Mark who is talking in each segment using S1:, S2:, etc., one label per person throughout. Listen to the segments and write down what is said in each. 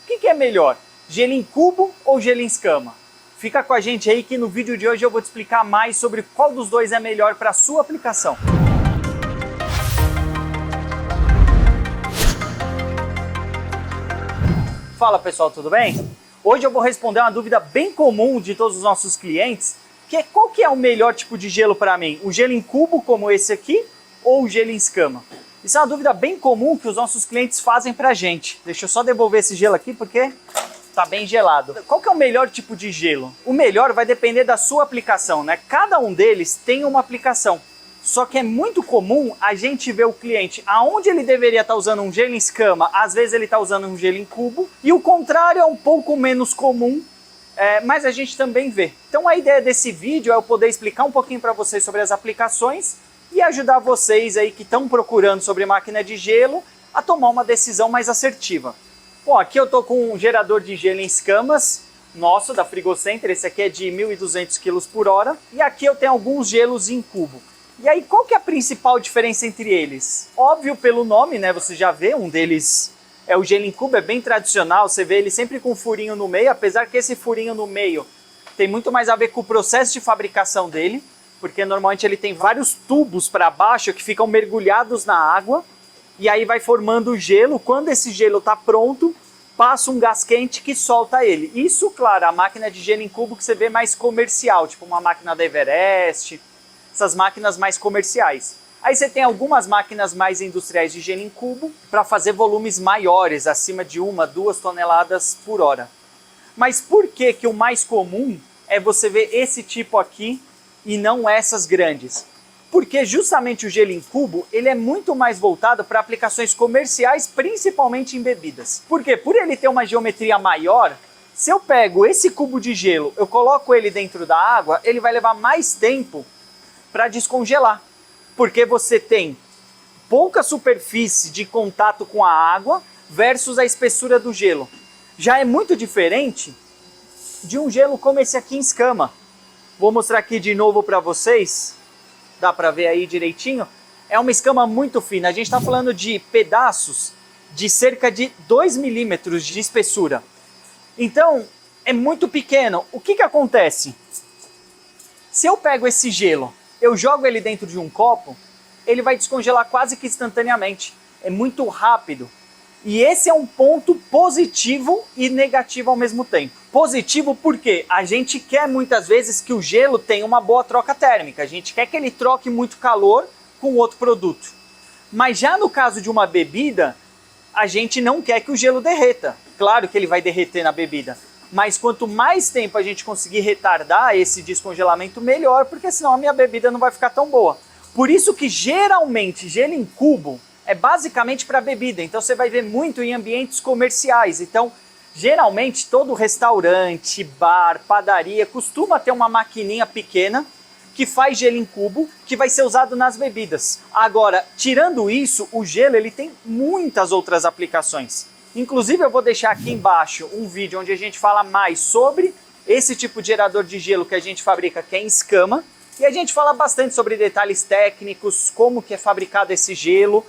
S1: O que é melhor? Gelo em cubo ou gelo em escama? Fica com a gente aí que no vídeo de hoje eu vou te explicar mais sobre qual dos dois é melhor para a sua aplicação. Fala pessoal, tudo bem? Hoje eu vou responder uma dúvida bem comum de todos os nossos clientes, que é qual que é o melhor tipo de gelo para mim? O gelo em cubo como esse aqui ou o gelo em escama? Isso é uma dúvida bem comum que os nossos clientes fazem pra gente. Deixa eu só devolver esse gelo aqui porque tá bem gelado. Qual que é o melhor tipo de gelo? O melhor vai depender da sua aplicação, né? Cada um deles tem uma aplicação. Só que é muito comum a gente ver o cliente aonde ele deveria estar usando um gelo em escama, às vezes ele está usando um gelo em cubo, e o contrário é um pouco menos comum, mas a gente também vê. Então a ideia desse vídeo é eu poder explicar um pouquinho para vocês sobre as aplicações e ajudar vocês aí que estão procurando sobre máquina de gelo a tomar uma decisão mais assertiva. Bom, aqui eu estou com um gerador de gelo em escamas, nosso, da Frigocenter, esse aqui é de 1.200 kg por hora, e aqui eu tenho alguns gelos em cubo. E aí, qual que é a principal diferença entre eles? Óbvio pelo nome, né? Você já vê, um deles é o gelo em cubo, é bem tradicional, você vê ele sempre com um furinho no meio, apesar que esse furinho no meio tem muito mais a ver com o processo de fabricação dele, porque normalmente ele tem vários tubos para baixo que ficam mergulhados na água, e aí vai formando o gelo. Quando esse gelo está pronto, passa um gás quente que solta ele. Isso, claro, a máquina de gelo em cubo que você vê mais comercial, tipo uma máquina da Everest, essas máquinas mais comerciais. Aí você tem algumas máquinas mais industriais de gelo em cubo para fazer volumes maiores, acima de 1, 2 toneladas por hora. Mas por que que o mais comum é você ver esse tipo aqui e não essas grandes? Porque justamente o gelo em cubo, ele é muito mais voltado para aplicações comerciais, principalmente em bebidas. Por quê? Por ele ter uma geometria maior, se eu pego esse cubo de gelo, eu coloco ele dentro da água, ele vai levar mais tempo para descongelar, porque você tem pouca superfície de contato com a água versus a espessura do gelo. Já é muito diferente de um gelo como esse aqui em escama. Vou mostrar aqui de novo para vocês, dá para ver aí direitinho. É uma escama muito fina, a gente está falando de pedaços de cerca de 2 milímetros de espessura. Então, é muito pequeno. O que acontece? Se eu pego esse gelo, eu jogo ele dentro de um copo, ele vai descongelar quase que instantaneamente. É muito rápido. E esse é um ponto positivo e negativo ao mesmo tempo. Positivo porque a gente quer muitas vezes que o gelo tenha uma boa troca térmica. A gente quer que ele troque muito calor com outro produto. Mas já no caso de uma bebida, a gente não quer que o gelo derreta. Claro que ele vai derreter na bebida. Mas quanto mais tempo a gente conseguir retardar esse descongelamento, melhor, porque senão a minha bebida não vai ficar tão boa. Por isso que geralmente gelo em cubo é basicamente para bebida, então você vai ver muito em ambientes comerciais. Então, geralmente todo restaurante, bar, padaria costuma ter uma maquininha pequena que faz gelo em cubo, que vai ser usado nas bebidas. Agora, tirando isso, o gelo ele tem muitas outras aplicações. Inclusive eu vou deixar aqui embaixo um vídeo onde a gente fala mais sobre esse tipo de gerador de gelo que a gente fabrica, que é em escama, e a gente fala bastante sobre detalhes técnicos, como que é fabricado esse gelo.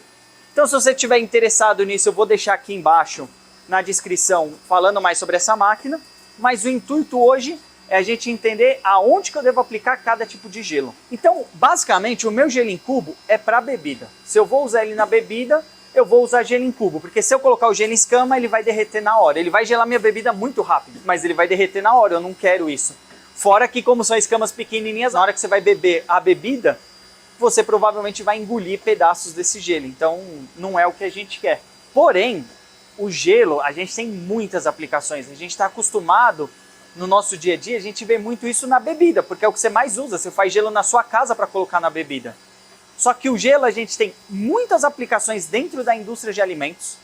S1: Então se você estiver interessado nisso, eu vou deixar aqui embaixo na descrição falando mais sobre essa máquina, mas o intuito hoje é a gente entender aonde que eu devo aplicar cada tipo de gelo. Então, basicamente, o meu gelo em cubo é para bebida. Se eu vou usar ele na bebida, eu vou usar gelo em cubo, porque se eu colocar o gelo em escama, ele vai derreter na hora. Ele vai gelar minha bebida muito rápido, mas ele vai derreter na hora, eu não quero isso. Fora que, como são escamas pequenininhas, na hora que você vai beber a bebida, você provavelmente vai engolir pedaços desse gelo, então não é o que a gente quer. Porém, o gelo, a gente tem muitas aplicações, a gente está acostumado no nosso dia a dia, a gente vê muito isso na bebida, porque é o que você mais usa, você faz gelo na sua casa para colocar na bebida. Só que o gelo a gente tem muitas aplicações dentro da indústria de alimentos.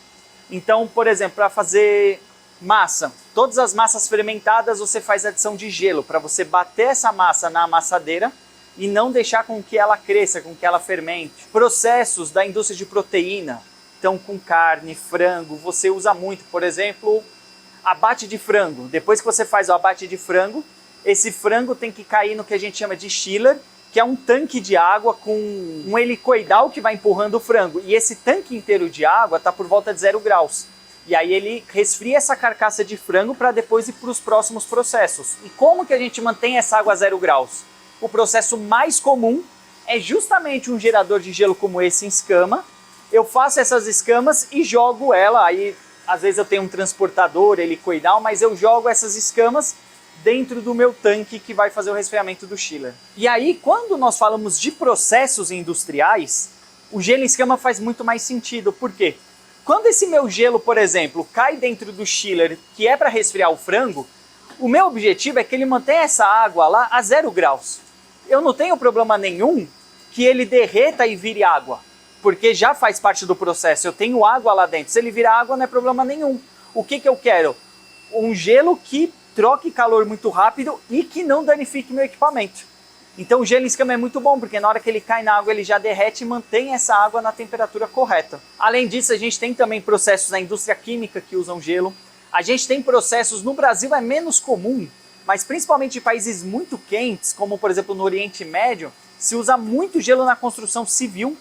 S1: Então, por exemplo, para fazer massa, todas as massas fermentadas você faz adição de gelo para você bater essa massa na amassadeira e não deixar com que ela cresça, com que ela fermente. Processos da indústria de proteína, então com carne, frango, você usa muito, por exemplo, abate de frango. Depois que você faz o abate de frango, esse frango tem que cair no que a gente chama de chiller, que é um tanque de água com um helicoidal que vai empurrando o frango. E esse tanque inteiro de água está por volta de 0 graus. E aí ele resfria essa carcaça de frango para depois ir para os próximos processos. E como que a gente mantém essa água a 0 graus? O processo mais comum é justamente um gerador de gelo como esse em escama. Eu faço essas escamas e jogo ela, aí às vezes eu tenho um transportador helicoidal, mas eu jogo essas escamas dentro do meu tanque que vai fazer o resfriamento do chiller. E aí, quando nós falamos de processos industriais, o gelo em escama faz muito mais sentido. Por quê? Quando esse meu gelo, por exemplo, cai dentro do chiller, que é para resfriar o frango, o meu objetivo é que ele mantenha essa água lá a 0 graus. Eu não tenho problema nenhum que ele derreta e vire água, porque já faz parte do processo, eu tenho água lá dentro. Se ele virar água, não é problema nenhum. O que eu quero? Um gelo que troque calor muito rápido e que não danifique meu equipamento. Então o gelo em escama é muito bom, porque na hora que ele cai na água, ele já derrete e mantém essa água na temperatura correta. Além disso, a gente tem também processos na indústria química que usam gelo. A gente tem processos, no Brasil é menos comum, mas principalmente em países muito quentes, como por exemplo no Oriente Médio, se usa muito gelo na construção civil.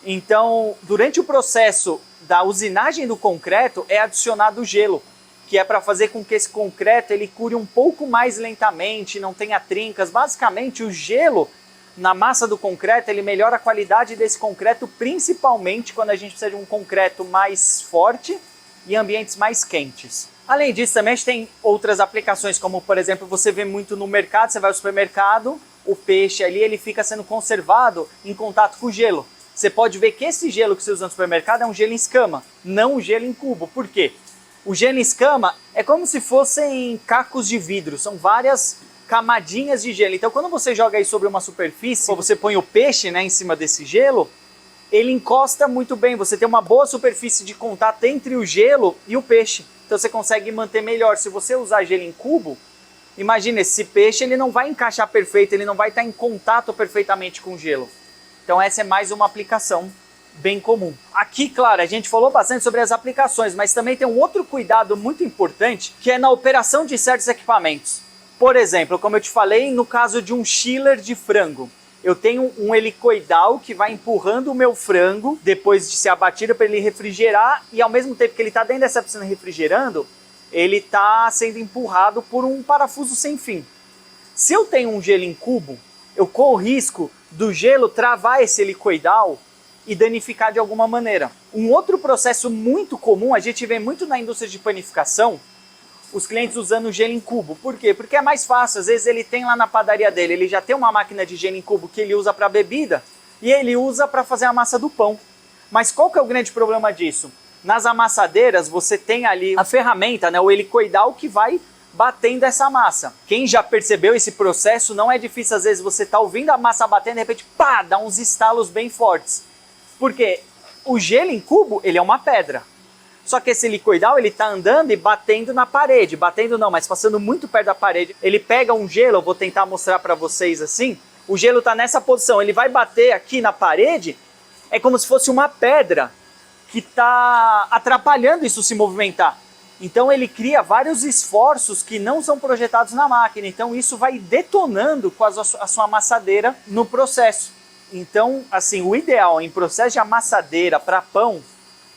S1: Então, durante o processo da usinagem do concreto, é adicionado gelo, que é para fazer com que esse concreto ele cure um pouco mais lentamente, não tenha trincas. Basicamente, o gelo na massa do concreto, ele melhora a qualidade desse concreto, principalmente quando a gente precisa de um concreto mais forte e ambientes mais quentes. Além disso, também a gente tem outras aplicações, como por exemplo, você vê muito no mercado, você vai ao supermercado, o peixe ali ele fica sendo conservado em contato com o gelo. Você pode ver que esse gelo que você usa no supermercado é um gelo em escama, não um gelo em cubo. Por quê? O gelo em escama é como se fossem cacos de vidro, são várias camadinhas de gelo. Então quando você joga aí sobre uma superfície, ou você põe o peixe, né, em cima desse gelo, ele encosta muito bem, você tem uma boa superfície de contato entre o gelo e o peixe. Então você consegue manter melhor. Se você usar gelo em cubo, imagina, esse peixe ele não vai encaixar perfeito, ele não vai estar em contato perfeitamente com o gelo. Então essa é mais uma aplicação bem comum. Aqui, claro, a gente falou bastante sobre as aplicações, mas também tem um outro cuidado muito importante, que é na operação de certos equipamentos. Por exemplo, como eu te falei, no caso de um chiller de frango, eu tenho um helicoidal que vai empurrando o meu frango depois de ser abatido para ele refrigerar, e ao mesmo tempo que ele está dentro dessa piscina refrigerando, ele está sendo empurrado por um parafuso sem fim. Se eu tenho um gelo em cubo, eu corro o risco do gelo travar esse helicoidal e danificar de alguma maneira. Um outro processo muito comum, a gente vê muito na indústria de panificação, os clientes usando gelo em cubo. Por quê? Porque é mais fácil. Às vezes ele tem lá na padaria dele, ele já tem uma máquina de gelo em cubo que ele usa para bebida e ele usa para fazer a massa do pão. Mas qual que é o grande problema disso? Nas amassadeiras você tem ali a ferramenta, né, o helicoidal que vai batendo essa massa. Quem já percebeu esse processo, não é difícil às vezes você tá ouvindo a massa batendo e de repente, pá, dá uns estalos bem fortes. Porque o gelo em cubo, ele é uma pedra. Só que esse helicoidal, ele tá andando e batendo na parede. Batendo não, mas passando muito perto da parede. Ele pega um gelo, eu vou tentar mostrar para vocês assim. O gelo tá nessa posição, ele vai bater aqui na parede. É como se fosse uma pedra que tá atrapalhando isso se movimentar. Então ele cria vários esforços que não são projetados na máquina. Então isso vai detonando com a sua amassadeira no processo. Então, assim, o ideal em processo de amassadeira para pão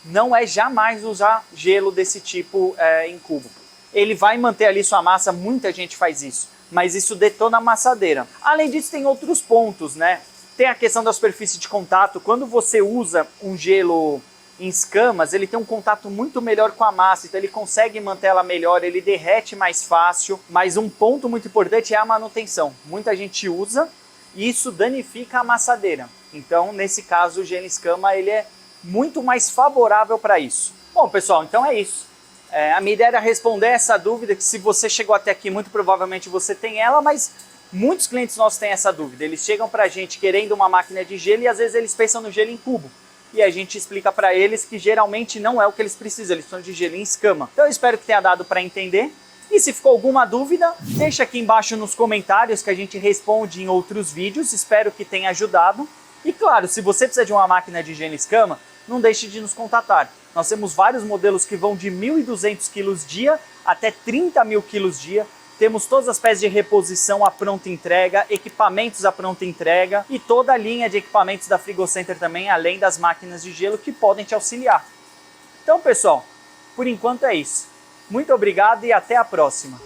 S1: não é jamais usar gelo desse tipo em cubo. Ele vai manter ali sua massa, muita gente faz isso, mas isso detona a amassadeira. Além disso, tem outros pontos, né? Tem a questão da superfície de contato. Quando você usa um gelo em escamas, ele tem um contato muito melhor com a massa, então ele consegue manter ela melhor, ele derrete mais fácil. Mas um ponto muito importante é a manutenção. Muita gente usa e isso danifica a amassadeira. Então, nesse caso, o gelo em escama ele é muito mais favorável para isso. Bom, pessoal, então é isso. A minha ideia era responder essa dúvida, que se você chegou até aqui, muito provavelmente você tem ela, mas muitos clientes nossos têm essa dúvida. Eles chegam para a gente querendo uma máquina de gelo e às vezes eles pensam no gelo em cubo. E a gente explica para eles que geralmente não é o que eles precisam, eles precisam de gelo em escama. Então eu espero que tenha dado para entender. E se ficou alguma dúvida, deixa aqui embaixo nos comentários que a gente responde em outros vídeos. Espero que tenha ajudado. E claro, se você precisa de uma máquina de gelo em escama, não deixe de nos contatar. Nós temos vários modelos que vão de 1.200 kg dia até 30.000 kg dia. Temos todas as peças de reposição à pronta entrega, equipamentos à pronta entrega e toda a linha de equipamentos da Frigocenter também, além das máquinas de gelo que podem te auxiliar. Então, pessoal, Por enquanto é isso. Muito obrigado e até a próxima!